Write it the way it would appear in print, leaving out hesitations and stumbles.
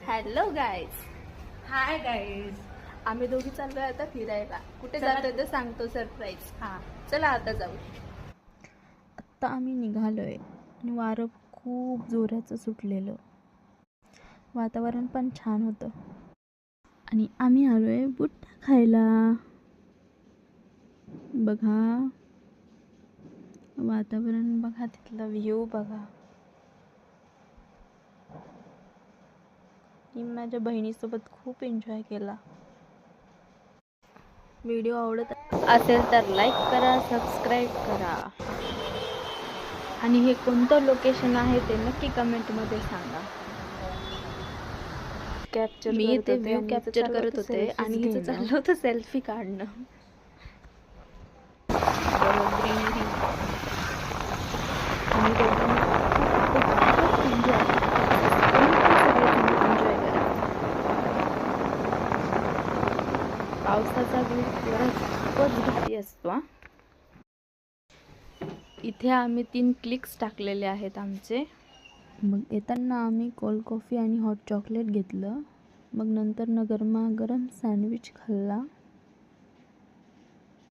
Hello guys. Hi guys. आम्ही दोघी चाललोय आता फिरायला. कुठे जातोय ते सांगतो सरप्राईज. चला आता जाऊ. आत्ता आम्ही निघालोय आणि वारं खूप जोराचं सुटलेलं, वातावरण पण छान होतं आणि आम्ही आलोय बुट्टा खायला. बघा वातावरण, बघा तिथला व्ह्यू बघा. मी माझ्या बहिणीसोबत खूप एन्जॉय केला. व्हिडिओ आवडत असेल तर लाईक करा, सबस्क्राईब करा आणि हे कोणतं लोकेशन आहे ते नक्की कमेंटमध्ये सांगा. मी ते व्ह्यू कॅप्चर करत होते आणि हिचं चाललं होतं सेल्फी काढणं. ग्रीनरी आणि एन्जॉय करा. पावसाचा व्ह्यू खूपच भारी असतो. इथे आम्ही 3 क्लिक्स टाकलेले आहेत आमचे. मग येताना आम्ही कोल्ड कॉफी आणि हॉट चॉकलेट घेतलं. मग नंतर गरमागरम सँडविच खाल्ला.